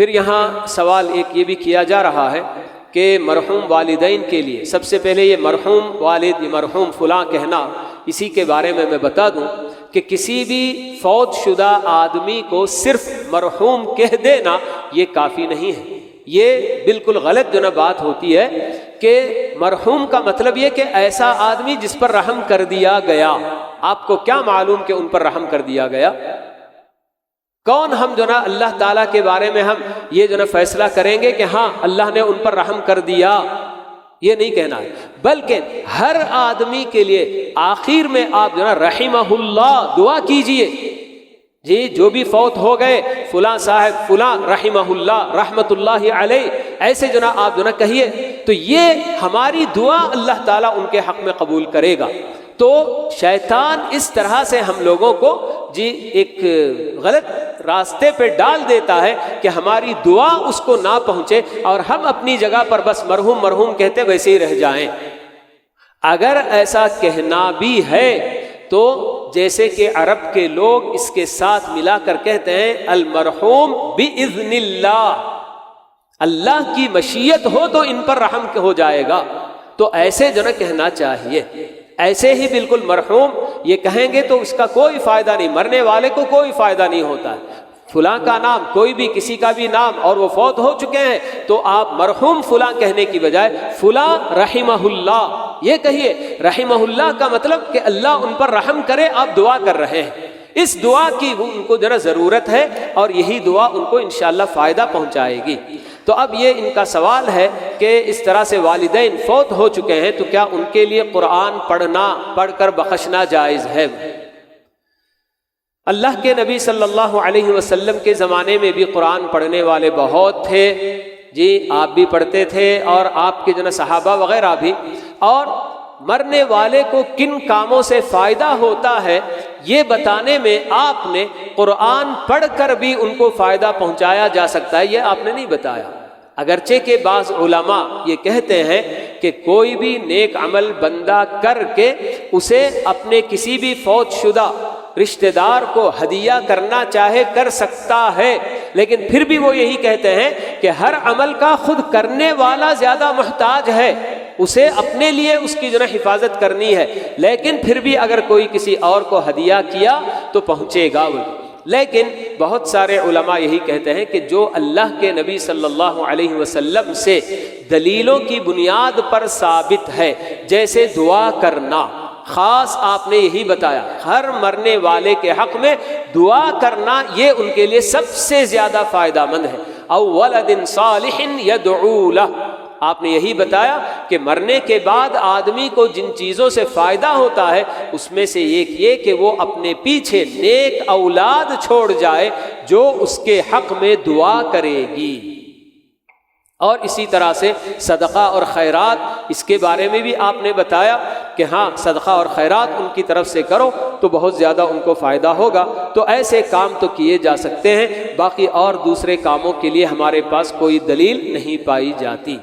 پھر یہاں سوال ایک یہ بھی کیا جا رہا ہے کہ مرحوم والدین کے لیے، سب سے پہلے یہ مرحوم والد، یہ مرحوم فلاں کہنا، اسی کے بارے میں بتا دوں کہ کسی بھی فوت شدہ آدمی کو صرف مرحوم کہہ دینا یہ کافی نہیں ہے۔ یہ بالکل غلط بات ہوتی ہے کہ مرحوم کا مطلب یہ کہ ایسا آدمی جس پر رحم کر دیا گیا۔ آپ کو کیا معلوم کہ ان پر رحم کر دیا گیا؟ کون ہم اللہ تعالیٰ کے بارے میں ہم یہ فیصلہ کریں گے کہ ہاں اللہ نے ان پر رحم کر دیا؟ یہ نہیں کہنا ہے، بلکہ ہر آدمی کے لیے آخر میں آپ رحمہ اللہ دعا کیجئے۔ جی جو بھی فوت ہو گئے، فلاں صاحب فلاں رحمہ اللہ رحمت اللہ علیہ، ایسے آپ کہیے، تو یہ ہماری دعا اللہ تعالیٰ ان کے حق میں قبول کرے گا۔ تو شیطان اس طرح سے ہم لوگوں کو ایک غلط راستے پہ ڈال دیتا ہے کہ ہماری دعا اس کو نہ پہنچے اور ہم اپنی جگہ پر بس مرحوم مرحوم کہتے ویسے ہی رہ جائیں۔ اگر ایسا کہنا بھی ہے تو جیسے کہ عرب کے لوگ اس کے ساتھ ملا کر کہتے ہیں المرحوم بِإِذْنِ اللہ، اللہ کی مشیت ہو تو ان پر رحم ہو جائے گا، تو ایسے کہنا چاہیے۔ ایسے ہی بالکل مرحوم یہ کہیں گے تو اس کا کوئی فائدہ نہیں، مرنے والے کو کوئی فائدہ نہیں ہوتا ہے۔ فلاں کا نام، کوئی بھی کسی کا بھی نام، اور وہ فوت ہو چکے ہیں تو آپ مرحوم فلاں کہنے کی بجائے فلاں رحمہ اللہ یہ کہیے۔ رحمہ اللہ کا مطلب کہ اللہ ان پر رحم کرے، آپ دعا کر رہے ہیں، اس دعا کی ان کو ضرورت ہے اور یہی دعا ان کو انشاءاللہ فائدہ پہنچائے گی۔ تو اب یہ ان کا سوال ہے کہ اس طرح سے والدین فوت ہو چکے ہیں تو کیا ان کے لیے قرآن پڑھ کر بخشنا جائز ہے؟ اللہ کے نبی صلی اللہ علیہ وسلم کے زمانے میں بھی قرآن پڑھنے والے بہت تھے، جی آپ بھی پڑھتے تھے اور آپ کے صحابہ وغیرہ بھی، اور مرنے والے کو کن کاموں سے فائدہ ہوتا ہے یہ بتانے میں آپ نے قرآن پڑھ کر بھی ان کو فائدہ پہنچایا جا سکتا ہے، یہ آپ نے نہیں بتایا۔ اگرچہ کہ بعض علماء یہ کہتے ہیں کہ کوئی بھی نیک عمل بندہ کر کے اسے اپنے کسی بھی فوت شدہ رشتہ دار کو ہدیہ کرنا چاہے کر سکتا ہے، لیکن پھر بھی وہ یہی کہتے ہیں کہ ہر عمل کا خود کرنے والا زیادہ محتاج ہے، اسے اپنے لیے اس کی حفاظت کرنی ہے، لیکن پھر بھی اگر کوئی کسی اور کو ہدیہ کیا تو پہنچے گا۔ لیکن بہت سارے علماء یہی کہتے ہیں کہ جو اللہ کے نبی صلی اللہ علیہ وسلم سے دلیلوں کی بنیاد پر ثابت ہے، جیسے دعا کرنا، خاص آپ نے یہی بتایا ہر مرنے والے کے حق میں دعا کرنا یہ ان کے لیے سب سے زیادہ فائدہ مند ہے۔ او ولد صالح یدعو لہ، آپ نے یہی بتایا کہ مرنے کے بعد آدمی کو جن چیزوں سے فائدہ ہوتا ہے اس میں سے ایک یہ کہ وہ اپنے پیچھے نیک اولاد چھوڑ جائے جو اس کے حق میں دعا کرے گی۔ اور اسی طرح سے صدقہ اور خیرات، اس کے بارے میں بھی آپ نے بتایا کہ ہاں صدقہ اور خیرات ان کی طرف سے کرو تو بہت زیادہ ان کو فائدہ ہوگا۔ تو ایسے کام تو کیے جا سکتے ہیں، باقی اور دوسرے کاموں کے لیے ہمارے پاس کوئی دلیل نہیں پائی جاتی۔